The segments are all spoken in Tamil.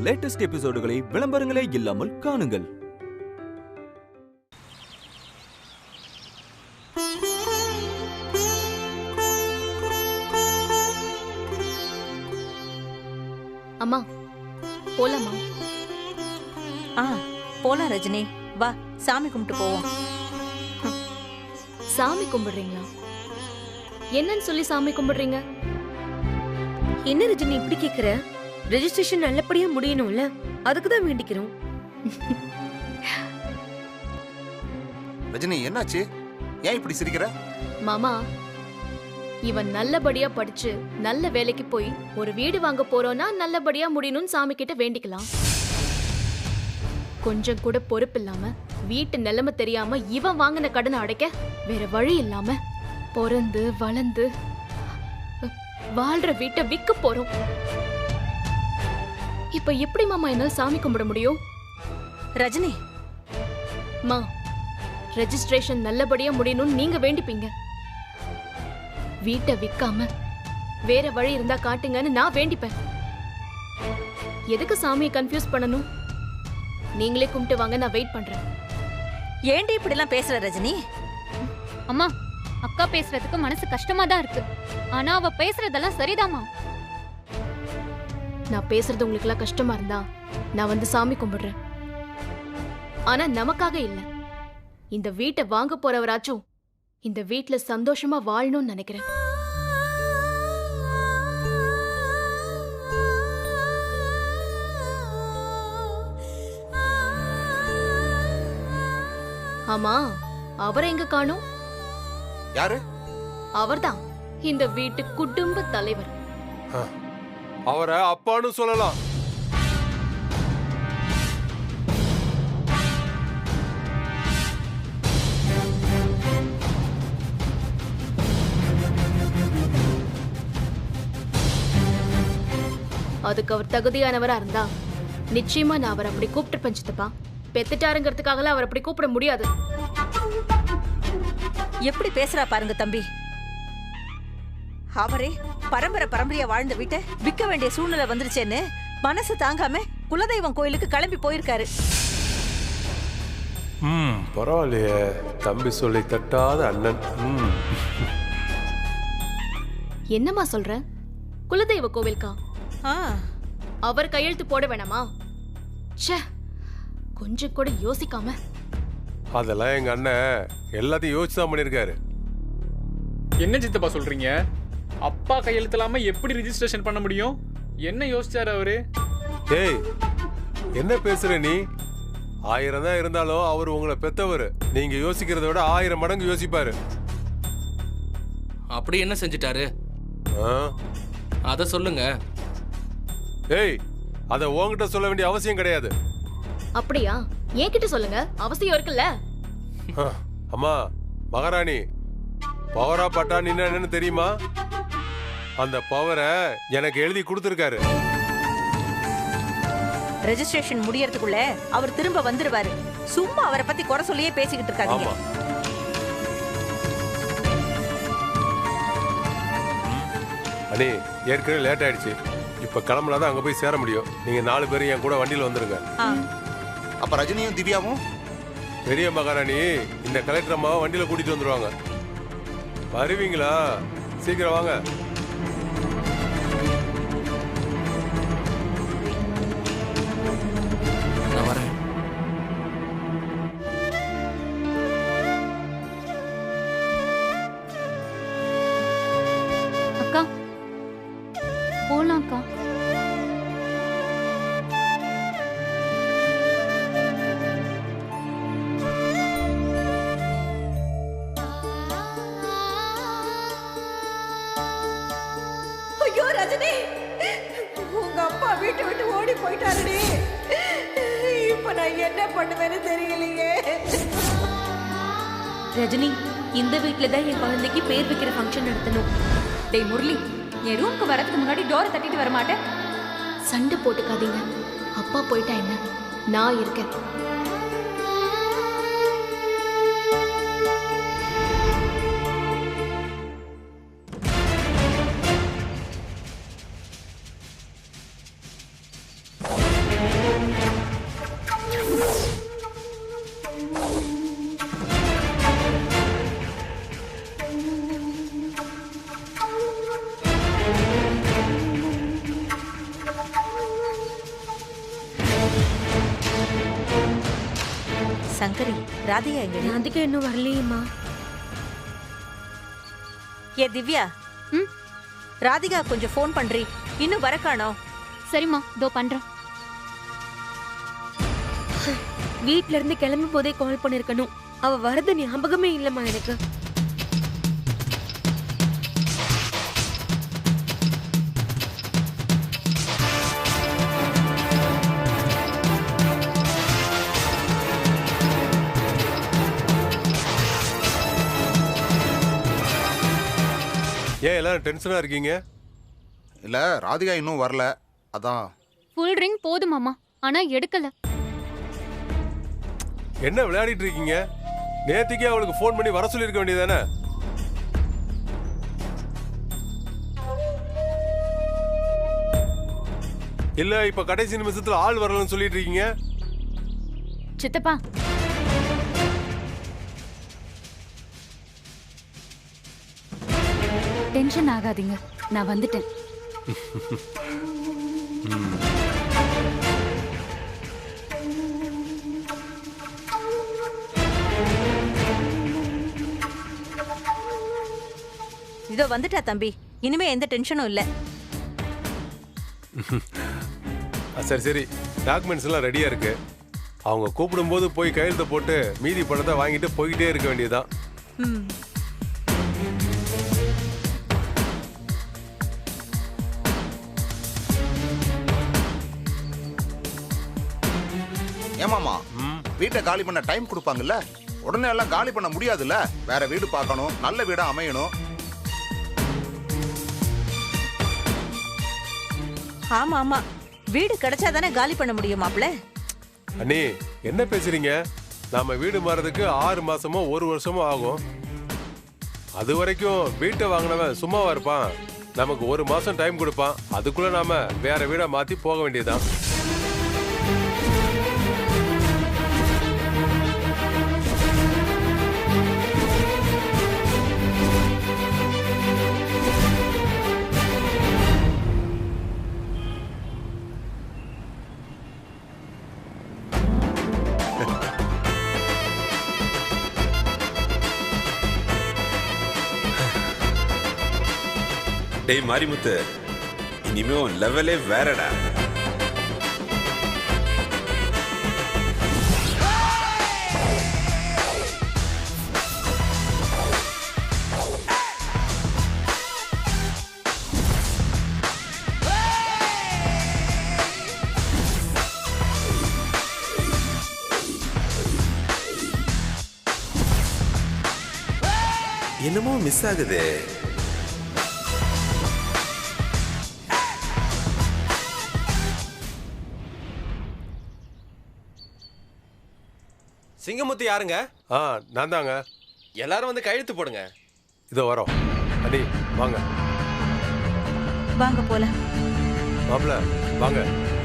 லேட்டஸ்ட் எபிசோடுகளை விளம்பரங்களே இல்லாமல் காணுங்கள். அம்மா போலாமா? போலாம் ரஜினி, வா சாமி கும்பிட்டு போவோம். சாமி கும்பிடுறீங்களா? என்னன்னு சொல்லி சாமி கும்பிடுறீங்க? என்ன ரஜினி இப்படி கேக்குற? ரெஜிஸ்ட்ரேஷன் நல்லபடியா முடியணும்ல, அதுக்குதான் வேண்டிக்கிறோம். ரஜினி என்னாச்சு? ஏன் இப்படி சிரிக்கிற? மாமா, இவன் நல்லபடியா படிச்சு நல்ல வேலைக்கு போய் ஒரு வீடு வாங்க போறோம்னா நல்லபடியா முடியணும்னு சாமி கிட்ட வேண்டிக்கலாம். கொஞ்சம் கூட பொறுப்பு இல்லாம, வீட்டு நிலைமை தெரியாம இவன் வாங்கின கடனை அடைக்க வேற வழி இல்லாம பிறந்து வளர்ந்து வாழ்ற வீட்டை விற்க போறோம். இப்ப எப்படி மாமா என்னால சாமி கும்பிட முடியும்? ரஜினி மா, ரெஜிஸ்ட்ரேஷன் நல்லபடியா முடியணும்னு நீங்க வேண்டிப்பீங்க. வீட்டை விற்காம வேற வழி இருந்தா காட்டுங்கன்னு நான் வேண்டிப்பேன். எதுக்கு சாமியை கன்ஃபியூஸ் பண்ணணும்? நீங்களே கும்பிட்டு வாங்க, நான் வெயிட் பண்றேன். ஏண்டி இப்படி எல்லாம் பேசுற ரஜினி? அம்மா, அக்கா பேசுறதுக்கு மனசு கஷ்டமா தான் இருக்கு. ஆனா அவ பேசுறதெல்லாம் சரிதாம்மா. நான் பேசுறது உங்களுக்கு எல்லாம் கஷ்டமா இருந்தா நான் வந்து சாமி கும்பிடுறேன். ஆனா நமக்காக இல்ல, இந்த வீட்டை வாங்க போறவராச்சும் இந்த வீட்ல சந்தோஷமா வாழணும்னு நினைக்கிறேன். ஆமா, அவரை எங்க காணோம்? யாரு? அவர்தான் இந்த வீட்டு குடும்ப தலைவர். அவரை அப்பான்னு சொல்லலாம். அதுக்கு அவர் தகுதியானவரா இருந்தா நிச்சயமா நான் அவர் அப்படி கூப்பிட்டு பஞ்சுத்தப்பா. பெத்துட்டாருங்கிறதுக்காக அவர் அப்படி கூப்பிட முடியாது. எப்படி பேசுறா பாருங்க தம்பி. அவரே பரம்பரை பரம்பரையா வாழ்ந்த வீட்டை விற்க வேண்டிய சூழ்நிலை வந்துருச்சேன்னு மனசு தாங்காம குலதெய்வம் கோயிலுக்கு கிளம்பி போயிருக்காரு. பரவாயில்லையே, தம்பி சொல்லி தட்டாத அண்ணன். என்னம்மா சொல்ற? குலதெய்வ கோவிலுக்கா? அவர் கையெழுத்து போட வேணாமா? ச்சே, கொஞ்சம் கூட யோசிக்காம. அதெல்லாம் எங்க அண்ணன் எல்லாத்தையும் யோசிச்சுதான் பண்ணிருக்காரு. என்ன சித்தப்பா சொல்றீங்க? அப்பா கையெழுத்தலாம எப்படி ரெஜிஸ்ட்ரேஷன் பண்ண முடியும்? என்ன யோசிச்சாரு அவரு? ஏய், என்ன பேசுற நீ? 1000 தான் இருந்தாலும் அவர் உங்களை பெத்தவர். நீங்க யோசிக்கிறத விட 1000 மடங்கு யோசிப்பாரு. அப்படி என்ன செஞ்சிட்டாரு? அத சொல்லுங்க. ஏய், அத உன்கிட்ட சொல்ல வேண்டிய அவசியம் கிடையாது. அப்படியா? என்கிட்ட சொல்லுங்க, அவசியம் இருக்குல்ல. அம்மா மகாராணி, பவரா பட்டான் என்னன்னு தெரியுமா? அந்த பவரை எனக்கு எழுதி கொடுத்திருக்காரு. ரெஜிஸ்ட்ரேஷன் முடியறதுக்குள்ள அவர் திரும்ப வந்துருவாரு. சும்மா அவரை பத்தி குறை சொல்லியே பேசிக்கிட்டு இருக்காதீங்க. அண்ணே, ஏற்கனவே லேட் ஆயிடுச்சு. இப்ப கிளம்புனாதான் அங்க போய் சேர முடியும். நீங்க 4 பேரும் என் கூட வண்டியில வந்துருங்க. அப்ப ரஜினியும் திவ்யாவும்? பெரிய மகாராணி இந்த கலெக்டர் அம்மாவை வண்டியில கூட்டிட்டு வந்துருவாங்க. வருவீங்களா? சீக்கிரம் வாங்க. நான் வரேன். அக்கா போலாம் அக்கா. ஐயோ ரஜினி, உங்க அப்பா வீட்டை விட்டு ஓடி போயிட்டாருடி. இப்ப நான் என்ன பண்ணுவேன்னு தெரியலையே. ரஜினி, இந்த வீட்ல தான் என் குழந்தைக்கு பேர் வைக்கிற ஃபங்க்ஷன் நடத்தணும். டேய் முரளி, என் ரூமுக்கு வரதுக்கு முன்னாடி டோரை தட்டிட்டு வர மாட்டேன்? சண்டை போட்டுக்காதீங்க. அப்பா போயிட்டா என்ன, நான் இருக்கேன். சங்கரி, ராதிகா எங்கடி? ராதிகா இன்னும் வரலையேம்மா. ஏ திவ்யா, ம்? ராதிகா கொஞ்சம் ஃபோன் பண்றி, இன்னும் வர காணோம். சரிம்மா, இதோ பண்றேன். வீட்ல இருந்து கிளம்பும் போதே கால் பண்ணிருக்கணும். அவ வரது ஞாபகமே இல்லம்மா எனக்கு. ஏன் எல்லாரும் டென்ஷனா இருக்கீங்க? இல்ல ராதிகா இன்னும் வரல, அதான். ஃபுல் ரிங் போதுமாமா, ஆனா எடுக்கல. என்ன விளையாடிட்டு இருக்கீங்க? நேத்திக்கே அவளுக்கு ஃபோன் பண்ணி வர சொல்லிருக்க வேண்டியதானே? இல்ல இப்ப கடைசி நிமிஷத்துல ஆள் வரலன்னு சொல்லிட்டு இருக்கீங்க. சித்தப்பா, டென்ஷன் ஆகாதீங்க, நான் வந்துட்டேன். இதோ வந்துட்டா தம்பி, இனிமே எந்த டென்ஷனும் இல்ல. சரி சரி, டாக்குமெண்ட்ஸ் எல்லாம் ரெடியா இருக்கு. அவங்க கூப்பிடும்போது போய் கையெழுத்து போட்டு மீதி பணத்தை வாங்கிட்டு போய்கிட்டே இருக்க வேண்டியதுதான். ம். ஏமாமா, வீட்டை காலி பண்ண டைம் கொடுப்பாங்கல்ல, உடனே எல்லாம் காலி பண்ண முடியாதுல்ல. வேற வீடு பார்க்கணும், நல்ல வீடா அமையணும். ஆமா ஆமா, வீடு கிடைச்சாதானே காலி பண்ண முடியும் மாப்ள. அண்ணி என்ன பேசுறீங்க? நாம வீடு மாறதுக்கு 6 மாசமோ 1 வருஷமோ ஆகும். அது வரைக்கும் வீட்டை வாங்கினவன் சும்மாவா இருப்பான்? நமக்கு 1 மாசம் டைம் கொடுப்பான். அதுக்குள்ள நாம வேற வீடை மாத்தி போக வேண்டியதுதான். டேய் மாரிமுத்து, இனிமே உன் லெவலே வேறடா. என்னமோ மிஸ் ஆகுது. சிங்கமுத்து யாருங்க? நான் தாங்க. எல்லாரும் வந்து கையெழுத்து போடுங்க. இதோ வரோம். அடி வாங்க வாங்க போலாம். மாப்பிள்ள வாங்க,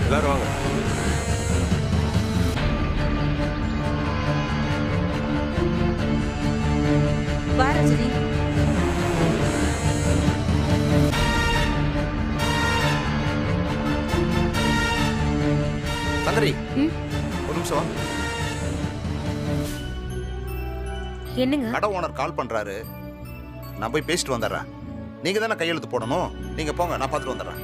எல்லாரும் வாங்க. வா ரஜினி. சங்கரி, ஒரு நிமிஷம் வா. என்னங்க? கடை ஓனர் கால் பண்றாரு, நான் போய் பேசிட்டு வந்துடுறேன். நீங்க தானே கையெழுத்து போடணும், நீங்க போங்க, நான் பார்த்துட்டு வந்துடுறேன்.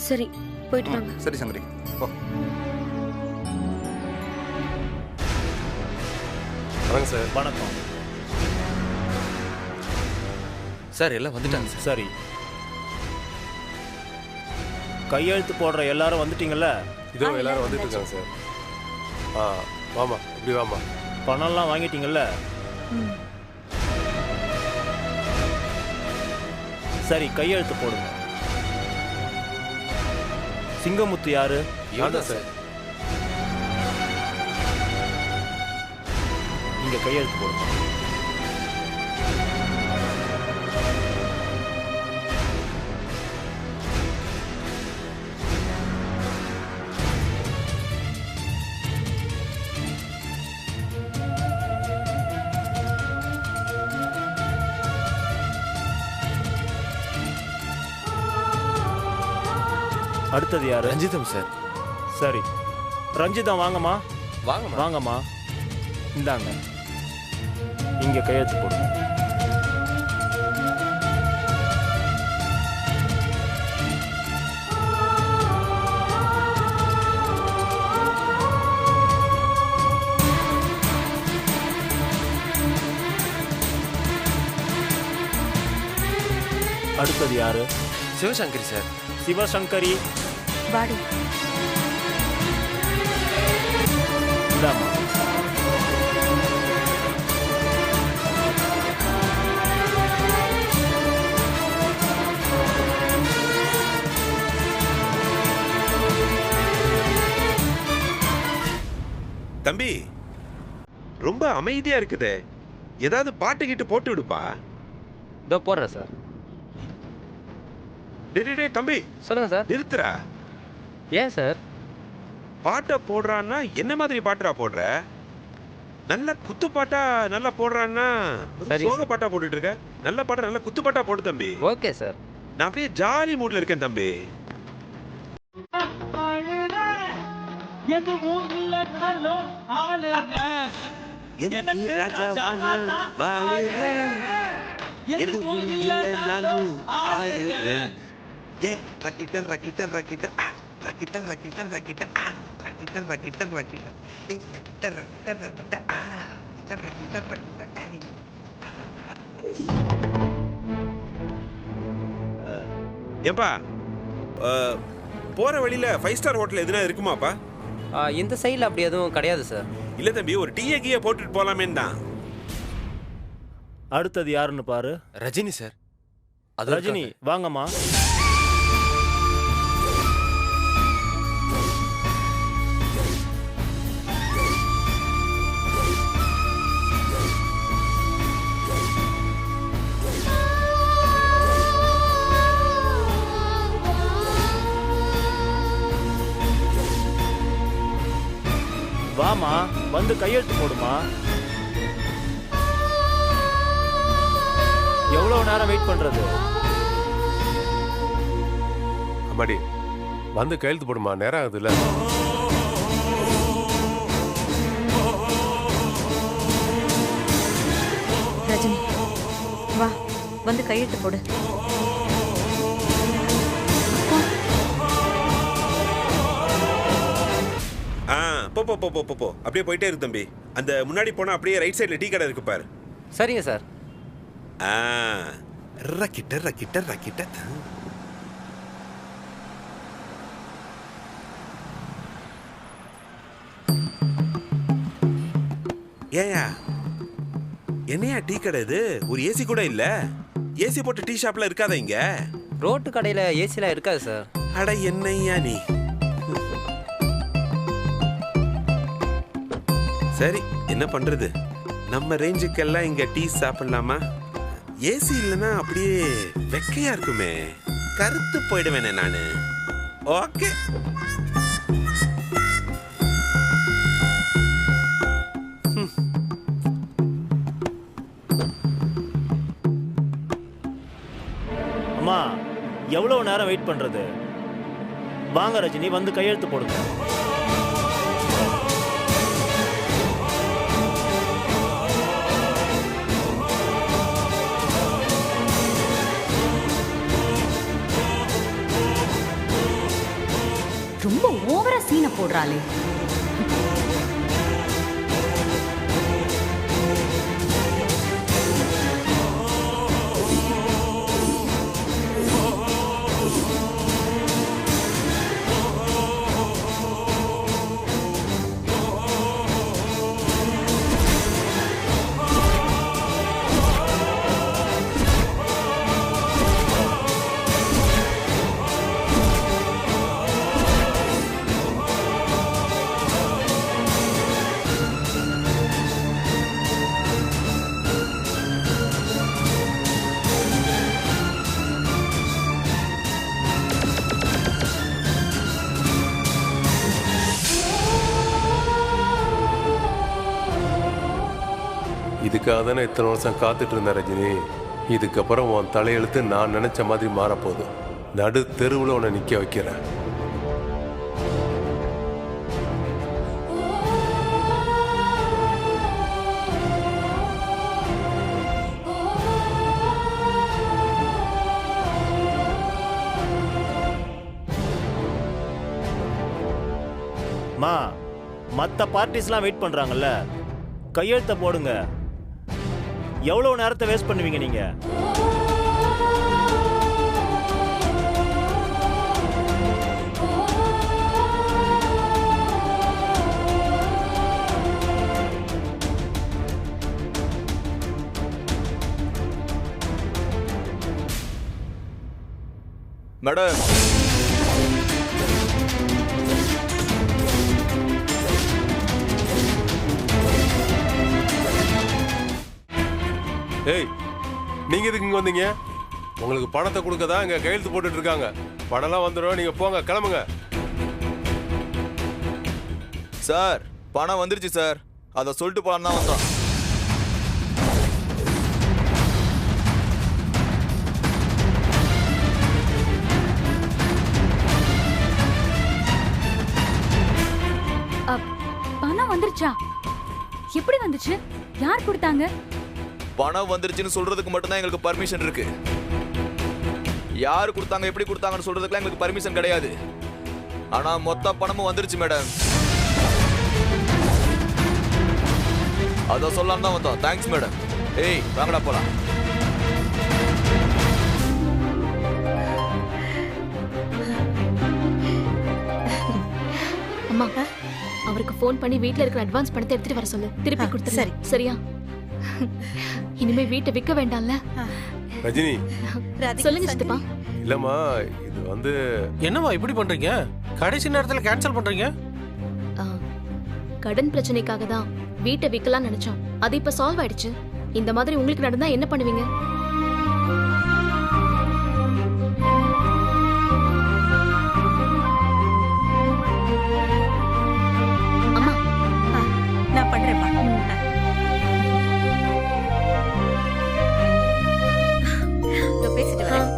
சரி, போயிட்டு வாங்க. சரி சங்கரி, போ. வணக்கம் சார். வணக்கம் சார், எல்லாம் வந்துட்டாங்க சார். சரி, கையெழுத்து போடுற எல்லாரும் வந்துட்டீங்கல்ல? இதோ எல்லாரும் வந்துட்டு இருக்காங்க சார். வாமா, இப்படி வாமா. பணம்லாம் வாங்கிட்டீங்கல்ல? சரி, கையெழுத்து போடுங்க. சிங்கமுத்து யாரு? இவன்தான் சார். இங்க கையெழுத்து போடுங்க. அடுத்தது யாரு? ரஞ்சிதம் சார். சரி, ரஞ்சிதம் வாங்கம்மா. வாங்கம்மா. வாங்கம்மா. இந்தாங்க, இங்க கையெழுத்து போடுங்க. அடுத்தது யாரு? சிவசங்கரி சார். சிவசங்கரி, வாடி. இந்தாம்மா. தம்பி ரொம்ப அமைதியா இருக்குதே, ஏதாவது பாட்டு கிட்டு போட்டு விடுப்பா. இதோ போடுறேன் சார். டேய் தம்பி, சொல்லுங்க சார். நிறுத்துறா. ஏன் சார்? பாட்டை போடுறான்னா என்ன மாதிரி பாட்டுடா போடுற? நல்ல குத்து பாட்டா நல்லா போடுறான்னா சோக பாட்டா போட்டுட்டு இருக்க. நல்ல பாட்டா நல்ல குத்து பாட்டா போடு தம்பி. Okay sir. நான் அப்படியே ஜாலி மூட்ல இருக்கேன் தம்பி. ஏப்பா, போற வழியில 5 ஸ்டார் ஹோட்டல் எதுனா இருக்குமாப்பா? இந்த சைடில் அப்படி எதுவும் கிடையாது சார். இல்ல தம்பி, ஒரு டீயை கீயை போட்டுட்டு போலாமேன்னு தான். அடுத்தது யாருன்னு பாரு. ரஜினி சார். ரஜினி, வாங்கம்மா. வாமா, வந்து கையெழுத்து போடுமா. எவ்வளவு நேரம் வெயிட் பண்றது? அம்மாடி, வந்து கையெழுத்து போடுமா, நேரம் ஆகுதுல்ல. ரஜினி, வா, வந்து கையெழுத்து போடு. போ போ போ போ போ அப்படியே போயிட்டே இருக்கு தம்பி. அந்த முன்னாடி போனா அப்படியே ரைட் சைடுல டீ கடை இருக்கு பாரு. சரிங்க சார். ரக்கிட்ட ரக்கிட்ட ரக்கிட்ட. ஏயா, என்னையா டீ கடை இது? ஒரு ஏசி கூட இல்ல. ஏசி போட்டு டீ ஷாப்ல இருக்காத இங்க? ரோட்டு கடையில் ஏசிலாம் இருக்காது சார். அட என்னையா நீ. சரி, என்ன பண்றது, நம்ம ரேஞ்சுக்கெல்லாம் இங்க டீ சாப்பிடலாமா? ஏசி இல்லைன்னா அப்படியே வெக்கையா இருக்குமே, கருத்து போயிடுவேனே நானு. ஓகே. அம்மா, எவ்வளவு நேரம் வெயிட் பண்றது? வாங்க ரஜினி, வந்து கையெழுத்து போடுங்க. ரொம்ப ஓவரா சீனை போடுறாளே. இதுக்காக தானே இத்தனை வருஷம் காத்துட்டு இருந்தேன் ரஜினி. இதுக்கப்புறம் உன் தலையெழுத்து நான் நினைச்ச மாதிரி மாறப்போகுது. நடு தெருவில் உன்னை நிற்க வைக்கிறேன். மா மற்ற பார்ட்டிஸ்லாம் வெயிட் பண்றாங்கல்ல, கையெழுத்த போடுங்க. எவ்வளவு நேரத்தை வேஸ்ட் பண்ணுவீங்க நீங்க? மேடம், ஏய், நீங்க எதுக்கு இங்க வந்தீங்க? உங்களுக்கு பணத்தை கொடுக்கதான் இங்க கையெழுத்து போட்டுட்டு இருக்காங்க. பணம்லாம் வந்துடும், நீங்க போங்க, கிளம்புங்க. சார் பணம் வந்துருச்சு சார், அதை சொல்லிட்டு போலாம் தான் வந்தோம். பணம் வந்துருச்சா? எப்படி வந்துச்சு? யார் கொடுத்தாங்க? பணம் வந்துருச்சுன்னு சொல்றதுக்கு மட்டும்தான் எங்களுக்கு பர்மிஷன் இருக்கு. யாரு கொடுத்தாங்க, எப்படி கொடுத்தாங்கன்னு சொல்றதுக்குலாம் எங்களுக்கு பர்மிஷன் கிடையாது. ஆனா மொத்த பணமும் வந்துருச்சு மேடம். அத சொல்லலாம் தான் வந்தோம். Thanks madam. ஏய் வாங்கடா போலாம். அம்மா, அவருக்கு ஃபோன் பண்ணி வீட்ல இருக்கிற அட்வான்ஸ் பணத்தை எடுத்துட்டு வர சொல்லு. திருப்பி கொடுத்துரு. சரி. சரியா? இனிமே வீட்டை விற்க வேண்டாம்ல. ரஜினி, சொல்லுங்க சித்தப்பா. இல்லம்மா, இது வந்து என்னம்மா இப்படி பண்றீங்க? கடைசி நேரத்துல கேன்சல் பண்றீங்க? கடன் பிரச்சனைக்காக தான் வீட்டை விற்கலாம்னு நினைச்சோம். அது இப்ப சால்வ் ஆயிடுச்சு. இந்த மாதிரி உங்களுக்கு நடந்தா என்ன பண்ணுவீங்க? அம்மா, நான் பண்றேன்ப்பா. பேசிட்டு வரேன்.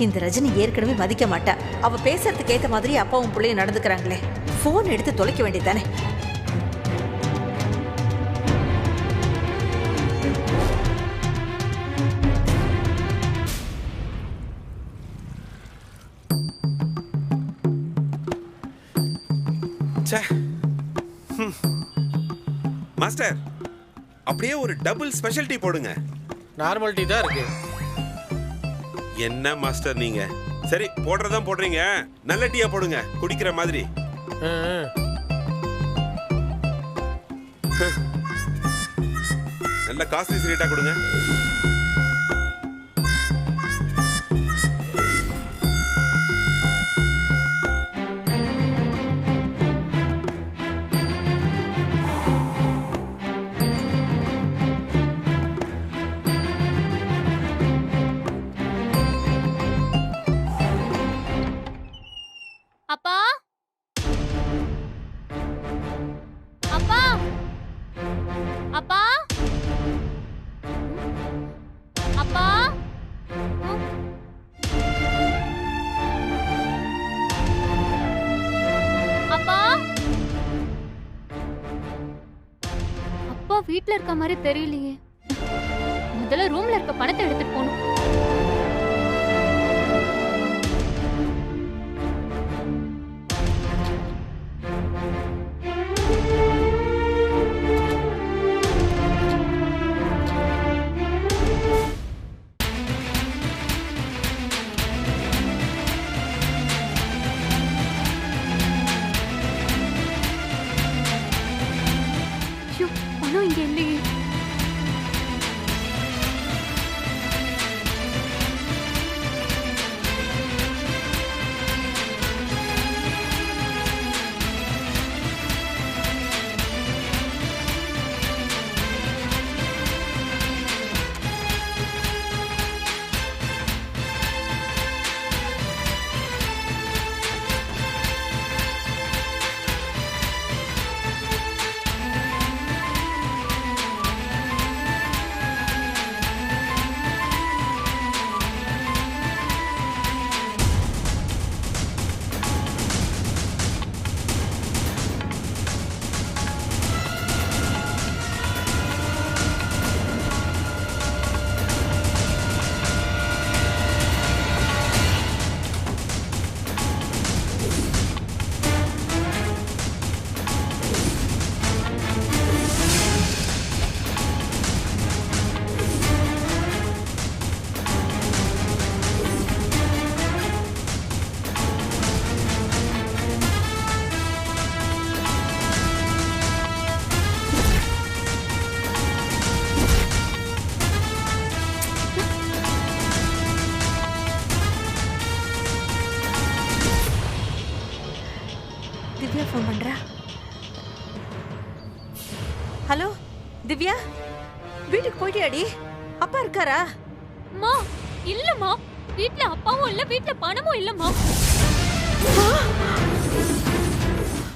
இந்த ரஜினி ஏற்கனவே மதிக்க மாட்டா. அவ பேசுறதுக்கு ஏத்த மாதிரி அப்பாவும் பிள்ளையும் நடந்துக்கிறாங்களே. போன் எடுத்து தொலைக்க வேண்டியதானே. மாஸ்டர், அப்படியே ஒரு டபுள் ஸ்பெஷல் டீ போடுங்க. நார்மல் டீ தான் இருக்கு. என்ன மாஸ்டர் நீங்க? சரி, போடுறதான் போடுறீங்க, நல்ல டீயா போடுங்க, குடிக்கிற மாதிரி. நல்ல காஸ்ட்லி சிகரெட்டா கொடுங்க. அப்பா, அப்பா, அப்பா, அப்பா, அப்பா, அப்பா வீட்ல இருக்க மாதிரி தெரியலையே. முதல்ல ரூம்ல இருக்க பணத்தை எடுத்துட்டு போகணும். பணம் இங்க இல்லையே. ஃபோன் பண்றா. ஹலோ திவ்யா, வீட்டுக்கு போயிட்டியாடி? அப்பா இருக்காரா? மா இல்லம்மா, வீட்ல அப்பாவும் இல்ல, வீட்ல பணமும் இல்லம்மா.